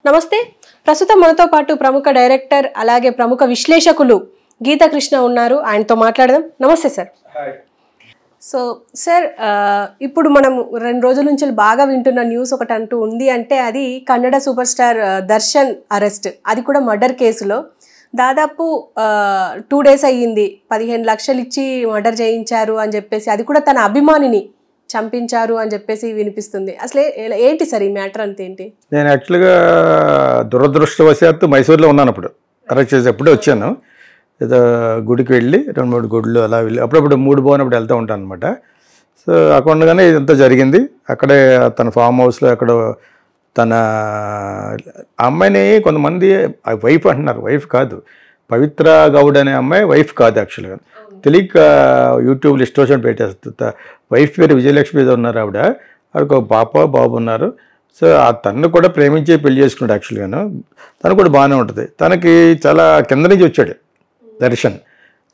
నమస్తే. ప్రస్తుతం మనతో పాటు ప్రముఖ డైరెక్టర్ అలాగే ప్రముఖ విశ్లేషకులు గీతా కృష్ణ ఉన్నారు. ఆయనతో మాట్లాడదాం. నమస్తే సార్. సో సార్, ఇప్పుడు మనం 2 రోజుల నుంచి బాగా వింటున్న న్యూస్ ఒకటి అంటూ ఉంది. అంటే అది Kannada super star Darshan arrest, అది కూడా మర్డర్ కేసులో. దాదాపు 2 days అయ్యింది. 15 లక్షలు ఇచ్చి మర్డర్ చేయించారు అని చెప్పేసి, అది కూడా తన అభిమానిని చంపించారు అని చెప్పేసి వినిపిస్తుంది. అసలు ఏంటి సార్ ఈ మ్యాటర్ అంతేంటి? నేను యాక్చువల్గా దురదృష్టవశాత్తు మైసూర్లో ఉన్నాను. అప్పుడు అరెస్ట్ చేసి ఎప్పుడే వచ్చాను. ఏదో గుడికి వెళ్ళి 2-3 గుడులు అలా వెళ్ళి అప్పుడప్పుడు మూడు పోయినప్పుడు వెళ్తూ ఉంటాను అనమాట. సో అక్కడగానే ఇదంతా జరిగింది. అక్కడే తన ఫామ్ హౌస్లో ఎక్కడో తన అమ్మాయిని కొంతమంది వైఫ్ అంటున్నారు. వైఫ్ కాదు, పవిత్ర గౌడ్ అనే అమ్మాయి వైఫ్ కాదు. యాక్చువల్గా తెలియక యూట్యూబ్లో ఇష్టం పెట్టేస్తుంది. వైఫ్ పేరు విజయలక్ష్మి ఏదో ఉన్నారు. ఆవిడకి ఒక పాప బాబు ఉన్నారు. సో తను కూడా ప్రేమించి పెళ్లి చేసుకున్నాడు. యాక్చువల్గాను తను కూడా బాగానే ఉంటుంది. తనకి చాలా కింద నుంచి వచ్చాడు దర్శన్.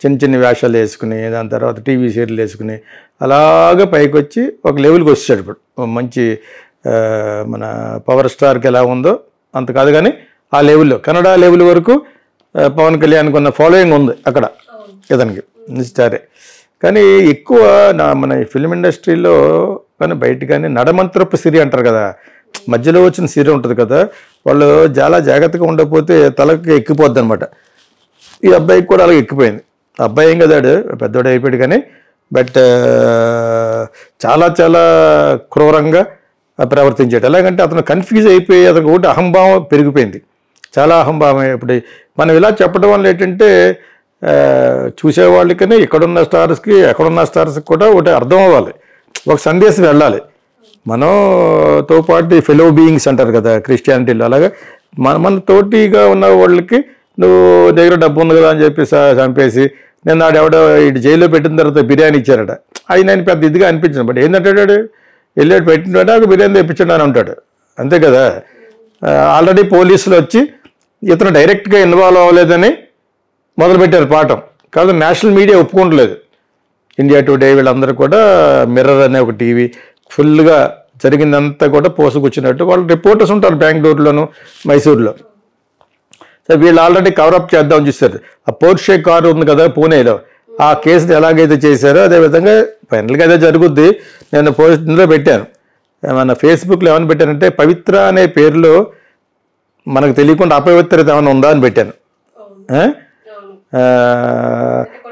చిన్న చిన్న వేషాలు వేసుకుని, దాని తర్వాత టీవీ సీరియల్ వేసుకుని అలాగే పైకి వచ్చి ఒక లెవెల్కి వచ్చాడు. ఇప్పుడు మంచి మన పవర్ స్టార్కి ఎలా ఉందో అంత కాదు, కానీ ఆ లెవెల్లో కన్నడ లెవెల్ వరకు పవన్ కళ్యాణ్కి ఉన్న ఫాలోయింగ్ ఉంది అక్కడ ఇతనికి స్టారే. కానీ ఎక్కువ మన ఫిల్మ్ ఇండస్ట్రీలో కానీ బయట కానీ నడమంత్రపు సిరి అంటారు కదా, మధ్యలో వచ్చిన సిరి ఉంటుంది కదా, వాళ్ళు చాలా జాగ్రత్తగా ఉండకపోతే తలకి ఎక్కిపోద్ది అనమాట. ఈ అబ్బాయికి కూడా అలాగే ఎక్కిపోయింది. అబ్బాయి ఏం కదాడు, పెద్దోడు అయిపోయాడు. కానీ బట్ చాలా చాలా క్రూరంగా ప్రవర్తించాడు. ఎలాగంటే అతను కన్ఫ్యూజ్ అయిపోయి అతనికి ఒకటి అహంభావం పెరిగిపోయింది, చాలా అహంభావం. ఇప్పుడు మనం ఇలా చెప్పడం వల్ల ఏంటంటే చూసేవాళ్ళకనే ఇక్కడున్న స్టార్స్కి ఎక్కడున్న స్టార్స్కి కూడా ఒకటి అర్థం అవ్వాలి, ఒక సందేశం వెళ్ళాలి. మనతో పాటు ఫెలో బీయింగ్స్ అంటారు కదా క్రిస్టియానిటీలో, అలాగే మన తోటిగా ఉన్న వాళ్ళకి నువ్వు దగ్గర డబ్బు ఉంది కదా అని చెప్పి చంపేసి, నేను నాడెవడో ఇటు జైల్లో పెట్టిన తర్వాత బిర్యానీ ఇచ్చారట. అది నేను పెద్ద ఇదిగా అనిపించింది. బట్ ఏంటంటాడు, వెళ్ళాడు పెట్టినట్టు ఒక బిర్యానీ తెప్పించాడు అని ఉంటాడు, అంతే కదా. ఆల్రెడీ పోలీసులు వచ్చి ఇతను డైరెక్ట్గా ఇన్వాల్వ్ అవ్వలేదని మొదలుపెట్టారు పాఠం. కాదు నేషనల్ మీడియా ఒప్పుకోవట్లేదు. ఇండియా టుడే వీళ్ళందరూ కూడా మిర్రర్ అనే ఒక టీవీ ఫుల్గా జరిగిందంతా కూడా పోసుకొచ్చినట్టు వాళ్ళు రిపోర్టర్స్ ఉంటారు బెంగళూరులోను మైసూర్లో. సో వీళ్ళు ఆల్రెడీ కవరప్ చేద్దామని చూస్తారు. ఆ పోర్షే కారు ఉంది కదా పూణేలో, ఆ కేసుని ఎలాగైతే చేశారో అదేవిధంగా ఫైనల్గా అదే జరుగుద్ది. నేను ఇందులో పెట్టాను, మన ఫేస్బుక్లో ఏమైనా పెట్టానంటే పవిత్ర అనే పేరులో మనకు తెలియకుండా అపవిత్రత ఏమైనా ఉందా అని పెట్టాను.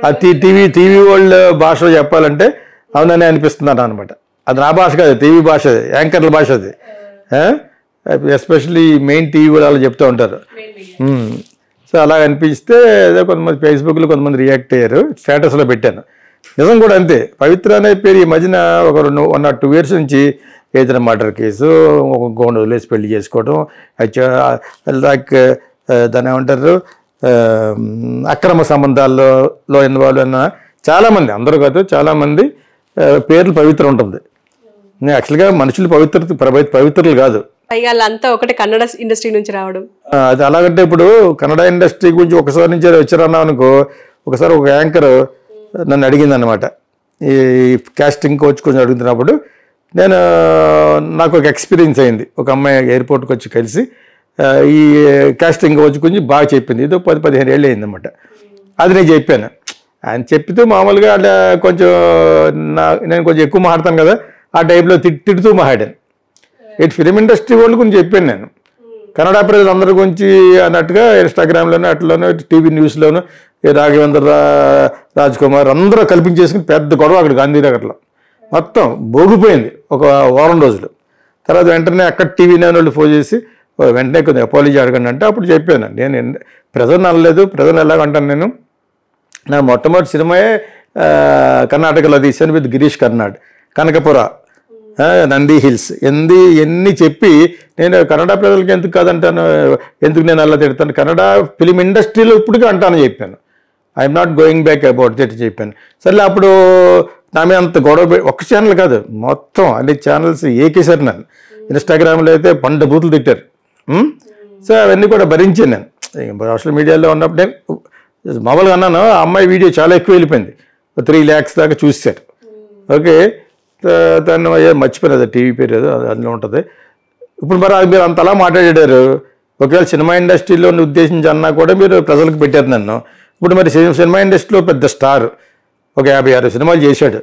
అది టీవీ వరల్డ్ భాషలో చెప్పాలంటే అవుననే అనిపిస్తున్నాను అనమాట. అది నా భాష కాదు, టీవీ భాష, యాంకర్ల భాష అది. ఎస్పెషల్లీ మెయిన్ టీవీ వాళ్ళు చెప్తూ ఉంటారు. సో అలా అనిపిస్తే ఏదో కొంతమంది ఫేస్బుక్లో కొంతమంది రియాక్ట్ అయ్యారు, స్టేటస్లో పెట్టాను. నిజం కూడా అంతే. పవిత్ర అనే పేరు ఈ మధ్యన ఒక 1 or 2 years నుంచి ఏదైనా మర్డర్ కేసు, ఒక గోండు వదిలేసి పెళ్లి చేసుకోవడం, లైక్ దాన్ని ఏమంటారు అక్రమ సంబంధాల్లో ఇన్వాల్వ్ అయిన చాలామంది, అందరూ కాదు చాలామంది పేర్లు పవిత్ర ఉంటుంది. యాక్చువల్గా మనుషులు పవిత్రులు కాదు. అంతా ఒకటి కన్నడ ఇండస్ట్రీ నుంచి రావడం అది అలాగంటే ఇప్పుడు కన్నడ ఇండస్ట్రీ గురించి ఒకసారి నుంచి వచ్చారన్నా అనుకో. ఒకసారి ఒక యాంకర్ నన్ను అడిగింది అనమాట, ఈ కాస్టింగ్ కోచ్ కొంచెం అడుగుతున్నప్పుడు నాకు ఒక ఎక్స్పీరియన్స్ అయింది. ఒక అమ్మాయి ఎయిర్పోర్ట్కి వచ్చి కలిసి ఈ కాస్టింగ్ కోచ్ గురించి బాగా చెప్పింది. ఏదో 10-15 ఏళ్ళు అయిందన్నమాట. అది నేను చెప్పాను. ఆయన చెప్పితే మామూలుగా అలా కొంచెం నేను కొంచెం ఎక్కువ మాట్లాడతాను కదా, ఆ టైప్లో తిడుతూ మాట్లాడాను. ఇటు ఫిలిం ఇండస్ట్రీ వాళ్ళ గురించి చెప్పాను నేను, కన్నడ ప్రజలందరి గురించి అన్నట్టుగా ఇన్స్టాగ్రామ్లోనూ అట్లలోనూ టీవీ న్యూస్లోనూ రాఘవేంద్ర రాజ్ కుమార్ అందరూ కల్పించేసుకుని పెద్ద గొడవ అక్కడ గాంధీనగర్లో మొత్తం భోగిపోయింది ఒక వారం రోజులు. తర్వాత వెంటనే అక్కడ టీవీ నైన్ వాళ్ళు ఫోన్ చేసి వెంటనే కొంచెం అపాలజీ అడగండి అంటే అప్పుడు చెప్పాను. నేను ప్రజలను అనలేదు, ప్రజలను ఎలాగంటాను, నేను నా మొట్టమొదటి సినిమాయే కర్ణాటకలో తీశాను విత్ గిరీష్ కర్నాడ్, కనకపుర, నంది హిల్స్, ఎన్ని చెప్పి నేను కన్నడ ప్రజలకి ఎందుకు కాదంటాను, ఎందుకు నేను అలా తిడతాను, కన్నడ ఫిలిం ఇండస్ట్రీలో ఇప్పటికీ అంటాను చెప్పాను. I'm not going back about that చెప్పాను. సరే అప్పుడు నా మీద అంత గొడవ, ఒక్క ఛానల్ కాదు మొత్తం అన్ని ఛానల్స్ ఏకేసారు నన్ను. ఇన్స్టాగ్రామ్లో అయితే పంట బూతులు తిట్టారు. సో అవన్నీ కూడా భరించాను నేను. సోషల్ మీడియాలో ఉన్నప్పుడు నేను మామూలుగా అన్నాను, ఆ అమ్మాయి వీడియో చాలా ఎక్కువ వెళ్ళిపోయింది, 3 lakhs దాకా చూసారు. ఓకే, తను మర్చిపోయినది టీవీ పేరు ఏదో అందులో ఉంటుంది. ఇప్పుడు మరి మీరు అంతలా మాట్లాడారు, ఒకవేళ సినిమా ఇండస్ట్రీలో ఉద్దేశించి అన్నా కూడా మీరు ప్రజలకు పెట్టారు నన్ను. ఇప్పుడు మరి సినిమా ఇండస్ట్రీలో పెద్ద స్టార్, ఒక 56 సినిమాలు చేశాడు.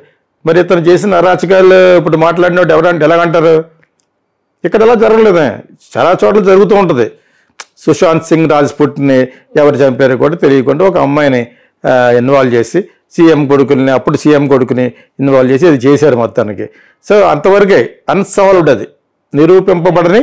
మరి ఇతను చేసిన అరాచకాలు ఇప్పుడు మాట్లాడినట్టు ఎవరంటే ఎలాగంటారు? ఇక్కడ ఎలా జరగలేదే, చాలా చోట్ల జరుగుతూ ఉంటుంది. సుశాంత్ సింగ్ రాజ్పుట్ని ఎవరు చంపారో కూడా తెలియకుండా ఒక అమ్మాయిని ఇన్వాల్వ్ చేసి అప్పుడు సీఎం కొడుకుని ఇన్వాల్వ్ చేసి అది చేశారు మొత్తానికి. సో అంతవరకే అన్సాల్వ్డ్, అది నిరూపింపబడని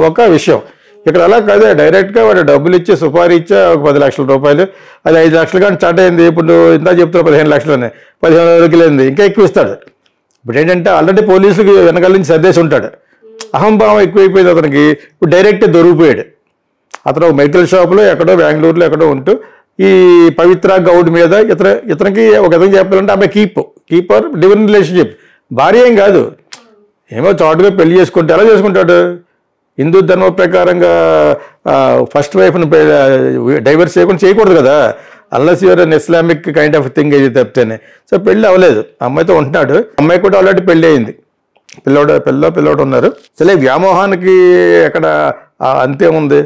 ఒక విషయం. ఇక్కడ అలా కాదే, డైరెక్ట్గా వాడు డబ్బులు ఇచ్చి సుపారీ ఇచ్చా ఒక 10 లక్షల రూపాయలు, అది 5 లక్షలు కానీ స్టార్ట్ అయింది. ఇప్పుడు ఇంత చెప్తున్నా 15 లక్షలని, 15 వరకు లేనిది ఇంకా ఎక్కువ ఇస్తాడు. ఇప్పుడు ఏంటంటే ఆల్రెడీ పోలీసులకు వెనకాల నుంచి సర్దేసి ఉంటాడు. అహంభావం ఎక్కువైపోయింది అతనికి. ఇప్పుడు డైరెక్ట్గా దొరికిపోయాడు. అతను ఒక మెడికల్ షాప్లో ఎక్కడో బెంగళూరులో ఎక్కడో ఉంటూ ఈ పవిత్ర గౌడ్ మీద ఇతనికి ఒక విధంగా చెప్పాలంటే ఆమె కీపర్ డివైన్ రిలేషన్షిప్, భార్య ఏం కాదు, ఏమో చాటుగా పెళ్లి చేసుకుంటే ఎలా చేసుకుంటాడు? హిందూ ధర్మ ప్రకారంగా ఫస్ట్ వైఫ్ని డైవర్స్ చేయకూడదు కదా, unless your an Islamic kind of thing ఇది తప్పితేనే. సో పెళ్ళి అవ్వలేదు, అమ్మాయితో ఉంటున్నాడు. అమ్మాయి కూడా ఆల్రెడీ పెళ్ళి అయింది, పిల్లోడు ఉన్నారు. సరే వ్యామోహానికి ఎక్కడ అంతే ఉంది.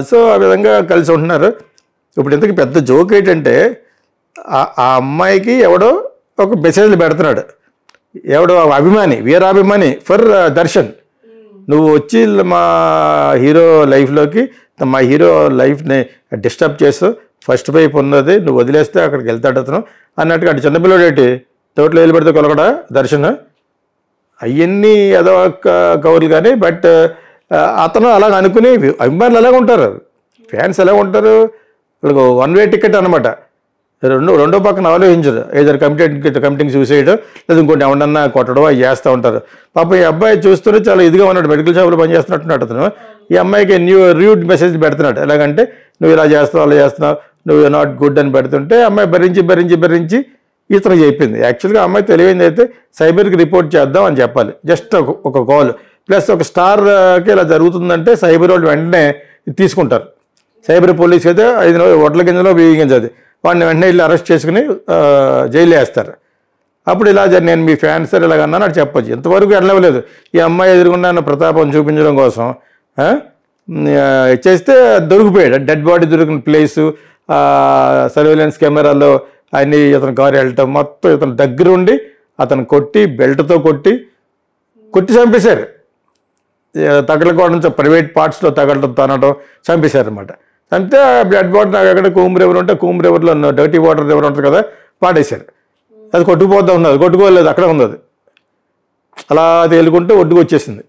సో ఆ విధంగా కలిసి ఉంటున్నారు. ఇప్పుడు ఇంతకీ పెద్ద జోక్ ఏంటంటే ఆ అమ్మాయికి ఎవడో ఒక మెసేజ్లు పెడుతున్నాడు, ఎవడో అభిమాని, వీరాభిమాని ఫర్ దర్శన్, నువ్వు వచ్చి మా హీరో లైఫ్ని డిస్టర్బ్ చేస్తూ ఫస్ట్ వైపు ఉన్నది నువ్వు వదిలేస్తే అక్కడికి వెళ్తాడు అతను అన్నట్టుగా. అటు చిన్నపిల్లడు ఏంటి తోటలో వెళ్ళి పెడితే కొలకడా దర్శన్, అవన్నీ ఏదో కవర్లు కానీ. బట్ అతను అలాగ అనుకుని అభిమానులు ఎలాగ ఉంటారు, ఫ్యాన్స్ ఎలాగ ఉంటారు, వాళ్ళకి 1 వే టికెట్ అనమాట. రెండో పక్కన ఆలోచించరు, ఏదో కమిటింగ్ సూసైడ్ లేదా ఇంకోటి ఎవరన్నా కొట్టడం అవి చేస్తూ ఉంటారు. పాపం ఈ అబ్బాయి చూస్తూనే చాలా ఇదిగా ఉన్నాడు, మెడికల్ షాప్లో పనిచేస్తున్నట్టున్నాడు అతను. ఈ అమ్మాయికి ర్యూడ్ మెసేజ్ పెడుతున్నాడు, ఎలాగంటే నువ్వు ఇలా చేస్తావు అలా చేస్తున్నావు, నువ్వు నాట్ గుడ్ అని పెడుతుంటే అమ్మాయి భరించి ఇతను చెప్పింది. యాక్చువల్గా అమ్మాయి తెలియనిది అయితే సైబర్కి రిపోర్ట్ చేద్దాం అని చెప్పాలి, జస్ట్ ఒక కాల్. ప్లస్ ఒక స్టార్కి ఇలా జరుగుతుందంటే సైబర్ వాళ్ళు వెంటనే తీసుకుంటారు. సైబర్ పోలీస్ అయితే 5 ఒట్ల గింజలో బియ్యం గింజ, అది వాడిని వెంటనే వెళ్ళి అరెస్ట్ చేసుకుని జైలు వేస్తారు. అప్పుడు ఇలా నేను మీ ఫ్యాన్స్ సార్ ఇలాగన్నా నాకు చెప్పచ్చు. ఇంతవరకు వెళ్ళలేదు. ఈ అమ్మాయి ఎదురుకుండా ప్రతాపం చూపించడం కోసం చేస్తే దొరికిపోయాడు. డెడ్ బాడీ దొరికిన ప్లేసు, సర్వేలెన్స్ కెమెరాలో అన్ని ఇతను కారు వెళ్ళటం మొత్తం ఇతను దగ్గర ఉండి అతను బెల్ట్తో కొట్టి చంపేశారు. తగలకోవడం, ప్రైవేట్ పార్ట్స్లో తగలటం, తనడం, చంపేశారు అనమాట. అంతే బ్లడ్ బాటిల్ నాకు ఎక్కడ కూమ్ రివర్ ఉంటే కూమ్ రివర్లో డర్టీ వాటర్ రివర్ ఉంటుంది కదా, పాడేశారు. అది కొట్టుకుపోతా ఉన్నది, కొట్టుకోలేదు, అక్కడ ఉంది. అది అలా తేలుకుంటూ ఒడ్డుకు వచ్చేసింది.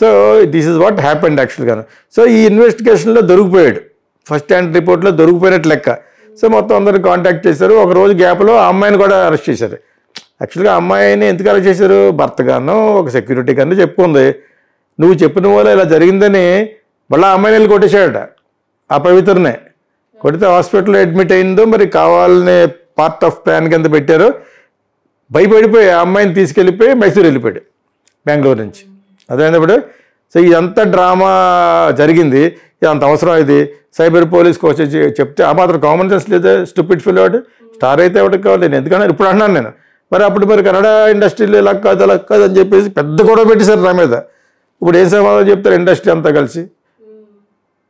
So this is what happened యాక్చువల్గా. సో ఈ ఇన్వెస్టిగేషన్లో దొరికిపోయాడు, ఫస్ట్ హ్యాండ్ రిపోర్ట్లో దొరికిపోయినట్టు లెక్క. సో మొత్తం అందరిని కాంటాక్ట్ చేశారు. ఒక రోజు గ్యాప్లో ఆ అమ్మాయిని కూడా అరెస్ట్ చేశారు. యాక్చువల్గా అమ్మాయిని ఎందుకు అరెస్ట్ చేశారు? భర్తగానో ఒక సెక్యూరిటీ గానో చెప్పుకుంది. నువ్వు చెప్పిన వల్ల ఇలా జరిగిందని మళ్ళీ ఆ అమ్మాయిని వెళ్ళి కొట్టేశాడట. ఆ పవిత్రనే కొడితే హాస్పిటల్లో అడ్మిట్ అయిందో మరి కావాలని పార్ట్ ఆఫ్ ప్లాన్ కింద పెట్టారు. భయపడిపోయి ఆ అమ్మాయిని తీసుకెళ్ళిపోయి మైసూరు వెళ్ళిపోయాడు, బెంగళూరు నుంచి. అదేనప్పుడు సో ఇదంతా డ్రామా జరిగింది. అంత అవసరం ఇది. సైబర్ పోలీస్కి వచ్చి చెప్తే ఆ మాత్రం కామన్ సెన్స్ లేదా? స్టూపిడ్ ఫీల్ అవ్వడు. స్టార్ అయితే ఎవరికి కావాలి? నేను ఎందుకన్నా ఇప్పుడు అన్నాను నేను. మరి కన్నడ ఇండస్ట్రీలో ఇలా కాదు అని చెప్పేసి పెద్ద గొడవ పెట్టేశారు నా మీద. ఇప్పుడు ఏం సమాధానం చెప్తారు ఇండస్ట్రీ అంతా కలిసి?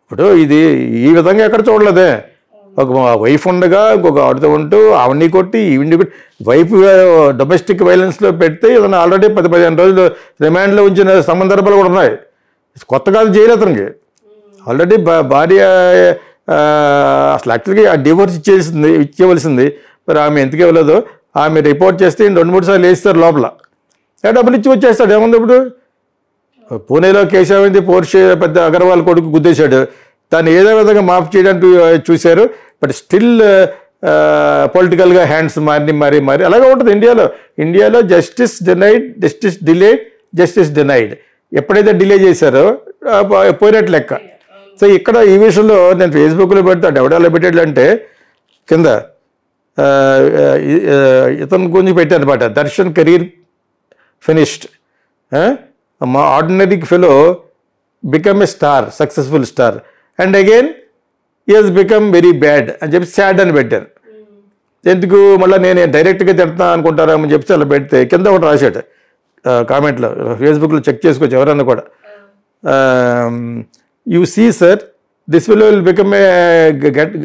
ఇప్పుడు ఇది ఈ విధంగా ఎక్కడ చూడలేదే. ఒక వైఫ్ ఉండగా ఇంకొక ఆడుతూ ఉంటూ ఆవిడ్ని కొట్టి ఈవిడ్ని కొట్టి, వైఫ్ డొమెస్టిక్ వైలెన్స్లో పెడితే ఇతను ఆల్రెడీ 10-15 రోజులు రిమాండ్లో ఉంచిన సందర్భాలు కూడా ఉన్నాయి. కొత్త కాదు జైలు అతనికి. ఆల్రెడీ భార్య అసలు యాక్చువల్గా డివోర్స్ ఇచ్చేవలసింది. మరి ఆమె ఎందుకు ఇవ్వలేదో ఆమె రిపోర్ట్ చేస్తే 2-3 సార్లు వేస్తారు లోపల. డబ్బులు ఇచ్చి వచ్చేస్తాడు. ఏముంది ఇప్పుడు? పూణేలో కేశవింది పోర్షే పెద్ద అగర్వాల్ కొడుకు గుద్దేశాడు. దాన్ని ఏదో విధంగా మాఫ్ చేయడానికి చూశారు. బట్ స్టిల్ పొలిటికల్గా హ్యాండ్స్ మారి అలాగే ఉంటుంది ఇండియాలో జస్టిస్ డిలేడ్, జస్టిస్ డినైడ్. ఎప్పుడైతే డిలే చేశారో పోయినట్టు లెక్క. సో ఇక్కడ ఈ విషయంలో నేను ఫేస్బుక్లో పెడతాను, ఎవడెలా పెట్టాడు అంటే కింద ఇతని గురించి పెట్టాను అనమాట. దర్శన్ కెరీర్ ఫినిష్డ్, మా ordinary fellow become a star, successful star, and again he has become very bad అని చెప్పి సాడ్ అని పెట్టాను. ఎందుకు మళ్ళీ నేను డైరెక్ట్గా తిడతా అనుకుంటారేమని చెప్పి అలా పెడితే కింద ఒకటి రాశాడు కామెంట్లో. ఫేస్బుక్లో చెక్ చేసుకోవచ్చు ఎవరన్నా కూడా. You see sir this will become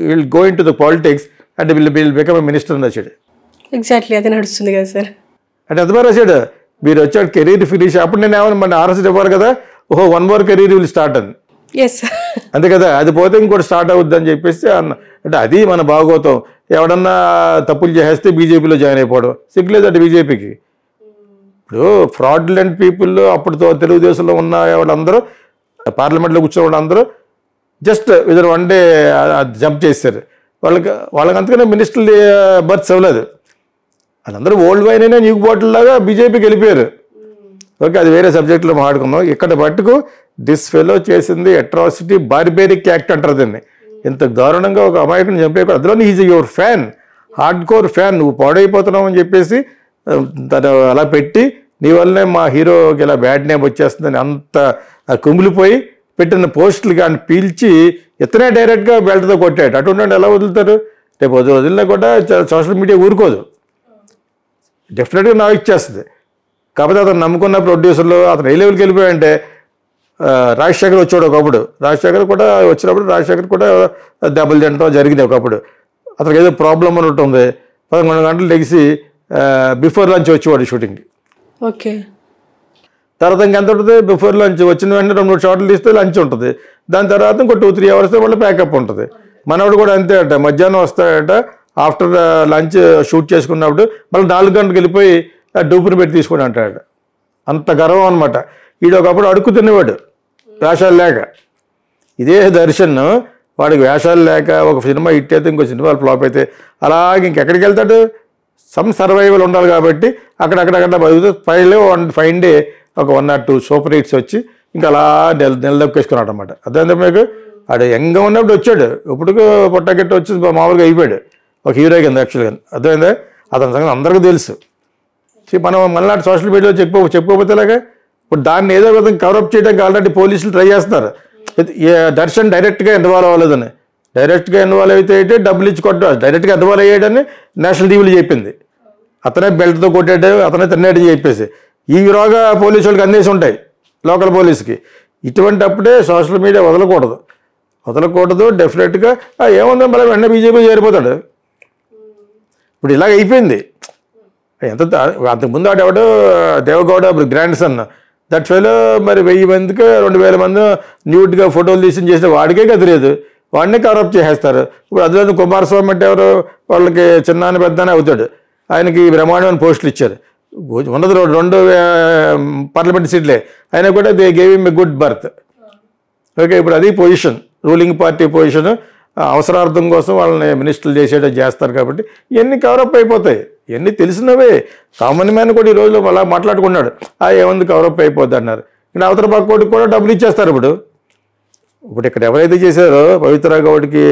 will go into the politics and will become a minister అని వచ్చాడు. ఎగ్జాక్ట్లీ అదే నడుస్తుంది కదా సార్. అంటే ఎంత బాగా రాశాడు, మీరు వచ్చాడు కెరీర్ ఫినిష్. అప్పుడు నేను ఏమన్నా మన ఆర్ఎస్ ఇవ్వాలి కదా, ఓహో 1 more కెరీర్ విల్ స్టార్ట్ అని. ఎస్ అంతే కదా, అది పోతే ఇంకోటి స్టార్ట్ అవుద్ది అని చెప్పేసి అంటే అది మన భాగవతం. ఎవడన్నా తప్పులు చేసేస్తే బీజేపీలో జాయిన్ అయిపోవడం సిగ్గులేదు అంటే బీజేపీకి. ఇప్పుడు ఫ్రాడ్లెంట్ పీపుల్ అప్పుడు తెలుగుదేశంలో ఉన్న వాళ్ళందరూ పార్లమెంట్లో కూర్చున్న వాళ్ళందరూ జస్ట్ విదర్ 1 day జంప్ చేశారు. వాళ్ళకి అంతకనే మినిస్టర్ బర్త్స్ అవ్వలేదు. వాళ్ళందరూ ఓల్డ్ వైన్ అయినా న్యూ బాటిల్ లాగా బీజేపీకి వెళ్ళిపోయారు. ఓకే, అది వేరే సబ్జెక్ట్లో మాట్లాడుకుందాం. ఇక్కడ మట్టుకు దిస్ ఫెలో చేసింది అట్రాసిటీ, బార్బేరిక్ యాక్ట్ అంటారు దీన్ని. ఇంత దారుణంగా ఒక అమాయకుని చంపేయకూడదు. అందులో is your fan, hard core fan. నువ్వు పాడైపోతున్నావు అని చెప్పేసి తను అలా పెట్టి నీ వల్లనే మా హీరోకి ఇలా బ్యాడ్ నేమ్ వచ్చేస్తుందని అంత కుమిలిపోయి పెట్టిన పోస్టులు కానీ పీల్చి ఇతనే డైరెక్ట్గా బెల్ట్తో కొట్టాడు. అటువంటి ఎలా వదులుతారు? రేపు వదిలినా కూడా సోషల్ మీడియా ఊరుకోదు, డెఫినెట్గా నాకు ఇచ్చేస్తుంది. కాకపోతే అతను నమ్ముకున్న ప్రొడ్యూసర్లు అతను ఏ లెవెల్కి వెళ్ళిపోయాయంటే, రాజశేఖర్ వచ్చాడు ఒకప్పుడు. రాజశేఖర్ కూడా వచ్చినప్పుడు రాజశేఖర్ కూడా దెబ్బలు తినడం జరిగింది ఒకప్పుడు. అతనికి ఏదో ప్రాబ్లం అని ఉంటుంది. 11 గంటలు లెగిసి బిఫోర్ లంచ్ వచ్చేవాడు షూటింగ్కి. ఓకే, తర్వాత ఇంకెంత ఉంటుంది? బిఫోర్ లంచ్ వచ్చిన వెంటనే 2-3 షాట్లు తీస్తే లంచ్ ఉంటుంది. దాని తర్వాత ఇంకో 2-3 hours మళ్ళీ ప్యాకప్ ఉంటుంది. మనవాడు కూడా అంతే అట, మధ్యాహ్నం వస్తాడట, ఆఫ్టర్ లంచ్ షూట్ చేసుకున్నప్పుడు మళ్ళీ 4 గంటలకు వెళ్ళిపోయి డూపుని పెట్టి తీసుకొని అంటాడు. అంత గర్వం అనమాట. వీడు ఒకప్పుడు అడుక్కు తినేవాడు వేషాలు లేక. ఇదే దర్శన్ వాడికి వేషాలు లేక ఒక సినిమా హిట్ అయితే ఇంకో సినిమాలు ఫ్లాప్ అయితే అలాగే ఇంకెక్కడికి వెళ్తాడు? సమ్ సర్వైవల్ ఉండాలి కాబట్టి అక్కడక్కడ బతుకుతూ ఫైన్ డే ఒక 1 or 2 సూపర్ హిట్స్ వచ్చి ఇంకా అలా నిలదొక్కేసుకున్నాడు అనమాట. అదే మీకు ఆడు యంగ్గా ఉన్నప్పుడు వచ్చాడు, ఇప్పుడు పొట్టగట్టి వచ్చి మామూలుగా అయిపోయాడు ఒక హీరో కింద యాక్చువల్గా. అర్థమైందా? అతని సంగతి అందరికీ తెలుసు. మనం మళ్ళీ సోషల్ మీడియాలో చెప్పుకోకపోతే ఇలాగా ఇప్పుడు దాన్ని ఏదో విధంగా కవరప్ చేయడానికి ఆల్రెడీ పోలీసులు ట్రై చేస్తున్నారు. దర్శన్ డైరెక్ట్గా ఇన్వాల్వ్ అవ్వలేదని. డైరెక్ట్గా ఇన్వాల్వ్ అయితే డబ్బులు ఇచ్చి కొట్టాడు. డైరెక్ట్గా ఇన్వాల్వ్ అయ్యాడని నేషనల్ టీవీలో చెప్పింది. అతనే బెల్ట్తో కొట్టాడు, అతనే తిన్నాడని చెప్పేసి ఈ విరోగా పోలీసు వాళ్ళకి అందేసి ఉంటాయి లోకల్ పోలీసుకి. ఇటువంటి అప్పుడే సోషల్ మీడియా వదలకూడదు. డెఫినెట్గా ఏముందో మళ్ళీ వెంటనే బీజేపీ చేరిపోతాడు. ఇప్పుడు ఇలాగ అయిపోయింది. ఎంత అంతకుముందు ఆడెవడో Deve Gowda grand son that fellow మరి 1000 మందికి 2000 మంది న్యూట్గా ఫోటోలు తీసి చేసిన వాడికే గదిలేదు, వాడినే కవరప్ చేసేస్తారు. ఇప్పుడు అదే కుమారస్వామి అంటే ఎవరు వాళ్ళకి చిన్నాన్న పెద్దానే అవుతాడు. ఆయనకి బ్రహ్మాండమైన పోస్టులు ఇచ్చారు. ఉన్నది 2 పార్లమెంట్ సీట్లే, అయినా కూడా they gave him a good birth. Okay, ఇప్పుడు అది పొజిషన్, రూలింగ్ పార్టీ పొజిషన్. అవసరార్థం కోసం వాళ్ళని మినిస్టర్లు చేసేటట్టు చేస్తారు కాబట్టి ఇవన్నీ కవరప్ అయిపోతాయి. ఇవన్నీ తెలిసినవే. కామన్ మ్యాన్ కూడా ఈ రోజులో అలా మాట్లాడుకున్నాడు, ఏముంది కవరప్ అయిపోద్ది అన్నారు. ఇక్కడ అవతల పక్కోడికి కూడా డబ్బులు ఇచ్చేస్తారు. ఇప్పుడు ఇక్కడ ఎవరైతే చేశారో పవిత్ర గౌడ్కి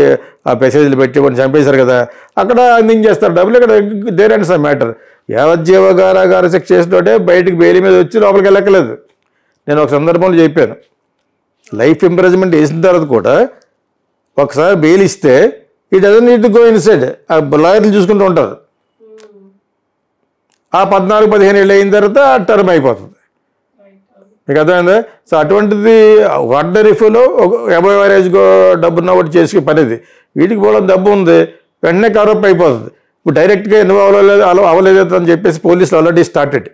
ఆ మెసేజ్లు పెట్టి కొన్ని చంపేశారు కదా, అక్కడ అందించేస్తారు డబ్బులు. ఇక్కడ దేర్ అండ్ సమ్ మ్యాటర్. యావజ్జీవ కారాగార శిక్ష చేసినోటే బయటికి బెయిల్ మీద వచ్చి లోపలికి వెళ్ళక్కలేదు. నేను ఒక సందర్భంలో చెప్పాను, లైఫ్ ఇంప్రిజన్మెంట్ వేసిన తర్వాత కూడా ఒకసారి బెయిల్ ఇస్తే ఈ doesn't need to go inside. ఆ లాయర్లు చూసుకుంటూ ఉంటారు. ఆ 14-15 ఏళ్ళు అయిన తర్వాత టర్మ్ అయిపోతుంది. మీకు అర్థమైందా? సో అటువంటిది ఆర్డినరీ ఫోలో అబోవ్ యావరేజ్గా డబ్బున్న ఒకటి చేసి పనేది. వీటికి పోవడం డబ్బు ఉంది, వెంటనే కవరప్ అయిపోతుంది. ఇప్పుడు డైరెక్ట్గా ఇన్వాల్వ్ అవ్వలేదు అని చెప్పేసి పోలీసులు ఆల్రెడీ స్టార్టెడ్.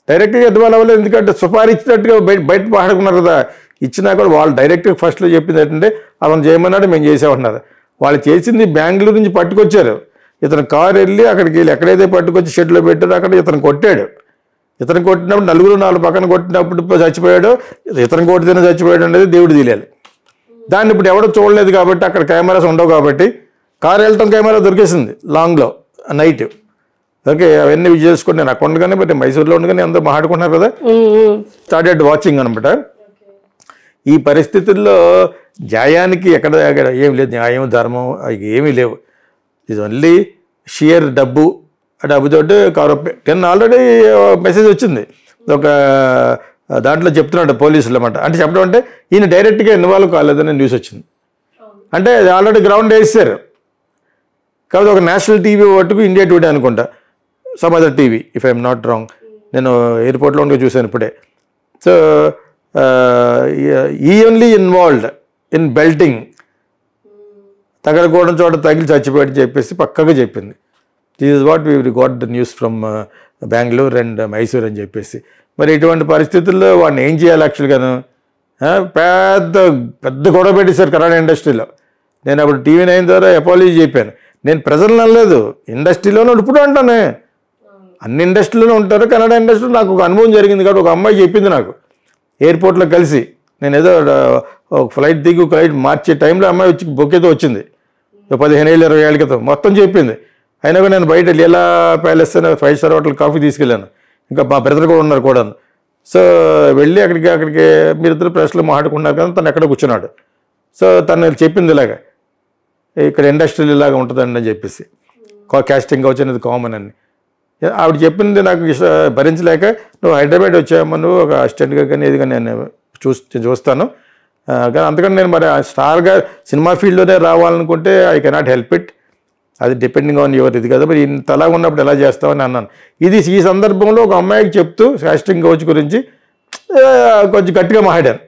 డైరెక్ట్గా ఇన్వాల్వ్ అవ్వలేదు, ఎందుకంటే సుపారీ ఇచ్చినట్టుగా బయట మాట్లాడుకున్నారు కదా. ఇచ్చినా కూడా వాళ్ళు డైరెక్ట్గా ఫస్ట్లో చెప్పింది ఏంటంటే అతను చేయమన్నాడు, మేము చేసామన్నారు. వాళ్ళు చేసింది బెంగళూరు నుంచి పట్టుకొచ్చారు. ఇతను కారు వెళ్ళి అక్కడికి వెళ్ళి ఎక్కడైతే పట్టుకొచ్చి షెడ్లో పెట్టారో అక్కడ ఇతను కొట్టాడు. ఇతను కొట్టినప్పుడు 4 పక్కన కొట్టినప్పుడు చచ్చిపోయాడు, ఇతను కొట్టితేనే చచ్చిపోయాడు అనేది దేవుడు తెలియాలి. దాన్ని ఇప్పుడు ఎవడో చూడలేదు కాబట్టి అక్కడ కెమెరాస్ ఉండవు కాబట్టి కారు వెళ్ళటం కెమెరా దొరికేసింది లాంగ్లో నైట్. ఓకే, అవన్నీ చేసుకుని నేను అక్కడ ఉండగానే బట్ మైసూరులో ఉండగానే అందరూ మాట్లాడుకుంటున్నారు కదా, స్టార్టెడ్ వాచింగ్ అనమాట. ఈ పరిస్థితుల్లో న్యాయానికి ఎక్కడ ఏమి లేదు, న్యాయం ధర్మం ఏమీ లేవు. ఇది ఓన్లీ షియర్ డబ్బు. ఆ డబ్బుతోటి కవరప్. ఆల్రెడీ మెసేజ్ వచ్చింది ఒక దాంట్లో చెప్తున్నాడు పోలీసులు అన్నమాట. అంటే చెప్పడం అంటే ఈయన డైరెక్ట్గా ఇన్వాల్వ్ కాలేదని న్యూస్ వచ్చింది. అంటే ఆల్రెడీ గ్రౌండ్ వేసారు కాబట్టి ఒక నేషనల్ టీవీ ఒకటికి ఇండియా టుడే అనుకుంటా, some other TV if I'm not wrong. నేను ఎయిర్పోర్ట్లో ఉండి చూశాను ఇప్పుడే. సో ఈవెన్లీ ఇన్వాల్వ్డ్ ఇన్ బెల్టింగ్, తగలకూడని చోట తగిలి చచ్చిపోయాడు చెప్పేసి పక్కగా చెప్పింది. This is what we got the news from Bengaluru and Mysore అని చెప్పేసి. మరి ఇటువంటి పరిస్థితుల్లో వాడిని ఏం చేయాలి యాక్చువల్గాను? పెద్ద పెద్ద గొడవ పెట్టేశారు కన్నడ ఇండస్ట్రీలో. నేను అప్పుడు టీవీ 9 ద్వారా అపాలజీ చెప్పాను. నేను ప్రజలను అనలేదు, ఇండస్ట్రీలోనే ఇప్పుడు అంటానే, అన్ని ఇండస్ట్రీలోనే ఉంటారు. కన్నడ ఇండస్ట్రీలో నాకు ఒక అనుభవం జరిగింది కాబట్టి ఒక అమ్మాయి చెప్పింది నాకు ఎయిర్పోర్ట్లో కలిసి. నేను ఏదో ఒక ఫ్లైట్ దిగి ఫ్లైట్ మార్చే టైంలో అమ్మాయి వచ్చి బొకేతో వచ్చింది 15 ఏళ్ళు 20 ఏళ్ళ క్రితం. మొత్తం చెప్పింది. అయినా కూడా నేను బయట లీలా ప్యాలెస్ అని 5 స్టార్ హోటల్ కాఫీ తీసుకెళ్ళాను. ఇంకా మా బ్రదర్ కూడా ఉన్నారు కూడా. సో వెళ్ళి అక్కడికి మీరిద్దరు ప్రెస్లో మాట్లాడుకున్నారు కదా, తను ఎక్కడ కూర్చున్నాడు. సో తను చెప్పింది ఇలాగ, ఇక్కడ ఇండస్ట్రీలు ఇలాగ ఉంటుందండి అని చెప్పేసి, క్యాస్టింగ్ కౌచ్ అనేది కామన్ అని. ఆవిడ చెప్పింది నాకు భరించలేక, నువ్వు హైదరాబాద్ వచ్చామో, నువ్వు ఒక అసిస్టెంట్గా కానీ ఏది కానీ నేను చూస్తాను కానీ అంతకని నేను మరి స్టార్గా సినిమా ఫీల్డ్లోనే రావాలనుకుంటే ఐ కెనాట్ హెల్ప్ ఇట్, అది డిపెండింగ్ ఆన్ యువర్ ఇది కదా, మరి ఇంతలా ఉన్నప్పుడు ఎలా చేస్తామని అన్నాను. ఈ సందర్భంలో ఒక అమ్మాయికి చెప్తూ కాస్టింగ్ కౌచ్ గురించి కొంచెం గట్టిగా మాట్లాడాను.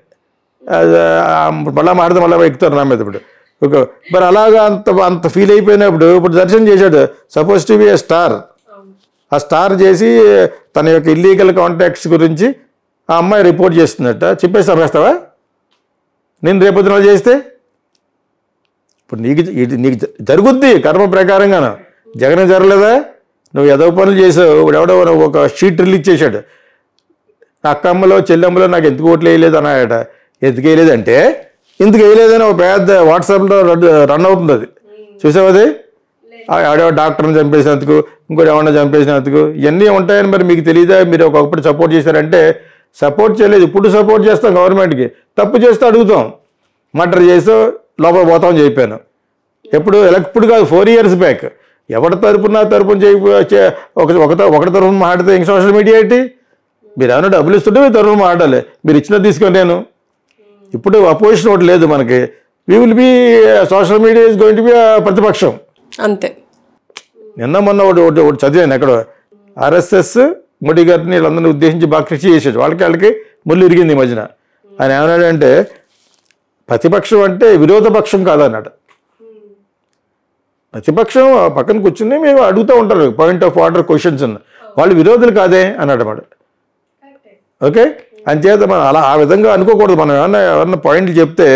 మళ్ళీ మాట్లాడితే మళ్ళీ ఎక్కుతారు నా మీద ఇప్పుడు. ఓకే, మరి అలాగా అంత ఫీల్ అయిపోయినప్పుడు ఇప్పుడు దర్శనం చేశాడు, suppose to be A star. ఆ స్టార్ చేసి తన యొక్క ఇల్లీగల్ కాంటాక్ట్స్ గురించి ఆ అమ్మాయి రిపోర్ట్ చేస్తుందట. చెప్పేసి చంపేస్తావా నేను రేపొద్దున చేస్తే? ఇప్పుడు నీకు జరుగుద్ది కర్మ ప్రకారంగాను. జగన్ జరగలేదా? నువ్వు ఏదో పనులు చేసావు. ఇప్పుడు ఎవడో ఒక షీట్ రిలీజ్ చేశాడు, అక్కమ్మలో చెల్లెమ్మలో నాకు ఎందుకు ఓట్లు వేయలేదు అన్నాడట. ఎందుకు వేయలేదంటే ఎందుకు వేయలేదని ఒక పెద్ద వాట్సాప్లో రన్ అవుతుంది. అది చూసావు? అది ఆడేవో డాక్టర్ని చంపేసినందుకు, ఇంకోటి ఏమన్నా చంపేసినందుకు, ఇవన్నీ ఉంటాయని మరి మీకు తెలియదా? మీరు ఒకప్పుడు సపోర్ట్ చేశారంటే సపోర్ట్ చేయలేదు, ఇప్పుడు సపోర్ట్ చేస్తాం గవర్నమెంట్కి. తప్పు చేస్తే అడుగుతాం, మర్డర్ చేసో లోపల పోతామని చెప్పాను. ఇప్పుడు కాదు 4 years బ్యాక్. ఎవరి తరపున ఒకటి తరపున మాట్లాడితే ఇంక సోషల్ మీడియా ఏంటి? మీరు ఏమైనా డబ్బులు ఇస్తుంటే మీరు తరపున మాట్లాడాలి, మీరు ఇచ్చినది తీసుకొని నేను. ఇప్పుడు అపోజిషన్ ఒకటి లేదు మనకి. We will be social media is going to be ప్రతిపక్షం అంతే. నిన్న మొన్న ఒకటి చదివాను ఎక్కడో, ఆర్ఎస్ఎస్ మోడీ గారిని వీళ్ళందరినీ ఉద్దేశించి బాగా కృషి చేసాడు. వాళ్ళకి ముళ్ళు ఇరిగింది ఈ మధ్యన. ఆయన ఏమన్నాడంటే ప్రతిపక్షం అంటే విరోధ పక్షం కాదన్నాడు. ప్రతిపక్షం పక్కన కూర్చుని మేము అడుగుతూ ఉంటారు పాయింట్ ఆఫ్ ఆర్డర్ క్వశ్చన్స్ అన్న, వాళ్ళు విరోధులు కాదే అన్నాడు అన్నమాట. ఓకే, అంచేత మనం అలా ఆ విధంగా అనుకోకూడదు. మనం ఎవరన్నా పాయింట్లు చెప్తే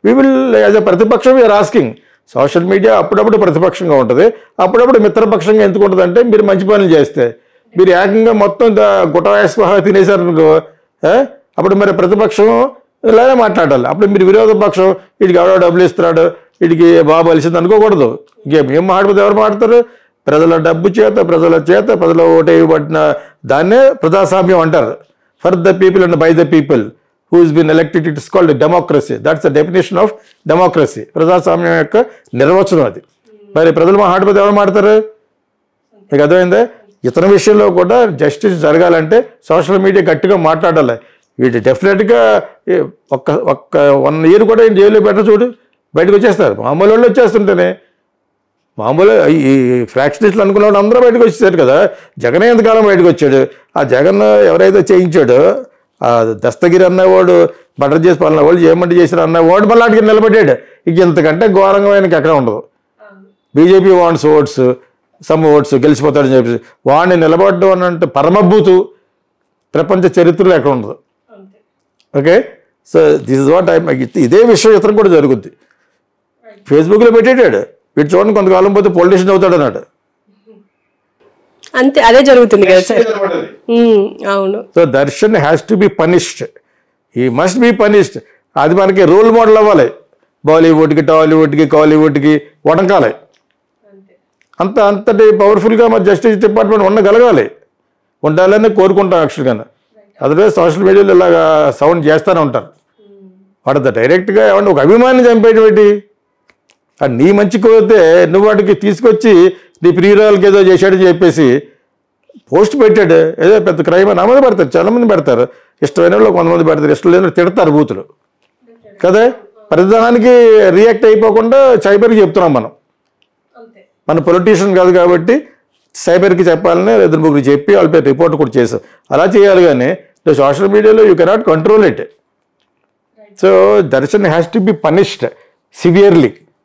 వీ విల్ యాజ్ ఎ ప్రతిపక్షం వీఆర్ ఆస్కింగ్. సోషల్ మీడియా అప్పుడప్పుడు ప్రతిపక్షంగా ఉంటుంది, అప్పుడప్పుడు మిత్రపక్షంగా ఎందుకు ఉంటుంది అంటే మీరు మంచి పనులు చేస్తే. మీరు ఏకంగా మొత్తం గుటవాయస్వాహ తినేశారనుకో, అప్పుడు మరి ప్రతిపక్షం ఇలానే మాట్లాడాలి. అప్పుడు మీరు విరోధ పక్షం, వీడికి ఎవడో డబ్బులు ఇస్తున్నాడు, వీడికి బాబు కలిసింది అనుకోకూడదు. ఇంకేం మాట్లాడితే ఎవరు మాట్లాడతారు? ప్రజల డబ్బు చేత ప్రజల ఓటు వేయబడిన దాన్నే ప్రజాస్వామ్యం అంటారు. For the people and by the people who has been elected, it is called democracy. That's the definition of democracy. ప్రజాస్వామ్యం యొక్క నిర్వచనం అది. మరి ప్రజలు మాట్లాడిపోతే ఎవరు మాట్లాడతారు? మీకు అర్థమైందా? ఇతర విషయంలో కూడా జస్టిస్ జరగాలంటే సోషల్ మీడియా గట్టిగా మాట్లాడాలి. వీటి డెఫినెట్గా ఒక్క 1 year కూడా జైల్లో పెట్ట చూడు, బయటకు వచ్చేస్తారు. మామూలు వాళ్ళు వచ్చేస్తుంటేనే, మామూలు ఈ ఫ్రాక్షనిస్టులు అనుకున్న వాళ్ళు అందరూ బయటకు వచ్చేసారు కదా. జగన్ ఎంతకాలం బయటకు వచ్చాడు? ఆ జగన్ ఎవరైతే చేయించాడో, ఆ దస్తగిరి అన్నవాడు మర్డర్ చేసి పలానా వాళ్ళు చేయమంటే చేసిన అన్నవాడు మళ్ళీ అడిగి నిలబడ్డాడు. ఇక ఇంతకంటే ఘోరంగా ఆయనకి ఎక్కడ ఉండదు. బీజేపీ వాన్స్ ఓట్స్, సమ్ ఓట్స్ గెలిచిపోతాడని చెప్పేసి వాడిని నిలబడడం అని అంటే పరమభూతు ప్రపంచ చరిత్రలో ఎక్కడ ఉండదు. Okay, so this is what ఇదే విషయం ఇతరం కూడా జరుగుద్ది. ఫేస్బుక్లో పెట్టేటాడు, వీటి చూడండి కొంతకాలం పోతే పొలిటీషియన్ అవుతాడు అన్నాడు. అంతే, అదే జరుగుతుంది కదా సార్. అవును. So Darshan has to be punished, ఈ మస్ట్ బి పనిష్డ్. అది మనకి రోల్ మోడల్ అవ్వాలి. బాలీవుడ్కి, టాలీవుడ్కి, కాలీవుడ్కి వడకాలి. అంతటి పవర్ఫుల్గా మరి జస్టిస్ డిపార్ట్మెంట్ ఉండగలగాలి, ఉండాలని కోరుకుంటాం యాక్చువల్గా. అదర్వైజ్ సోషల్ మీడియాలో ఇలాగా సౌండ్ చేస్తూనే ఉంటారు. వాడు డైరెక్ట్గా ఏమన్నా ఒక అభిమాని చంపేటువంటి నీ మంచి కోరితే నువ్వు వాటికి తీసుకొచ్చి నీ ప్రియురాలకి ఏదో చేశాడని చెప్పేసి పోస్ట్ పెట్టాడు. ఏదో పెద్ద క్రైమ్ అని అమలు పెడతారు, చాలామంది పెడతారు. ఇష్టమైన వాళ్ళు కొంతమంది పెడతారు, ఇష్టం లేని తిడతారు బూతులు కదా. ప్రతిదానికి రియాక్ట్ అయిపోకుండా సైబర్కి చెప్తున్నాం మనం. మన పొలిటీషియన్ కాదు కాబట్టి సైబర్కి చెప్పాలని 2-3 చెప్పి వాళ్ళపై రిపోర్ట్ కూడా చేసాం. అలా చేయాలి. కానీ సోషల్ మీడియాలో you cannot control it. So Darshan has to be punished severely.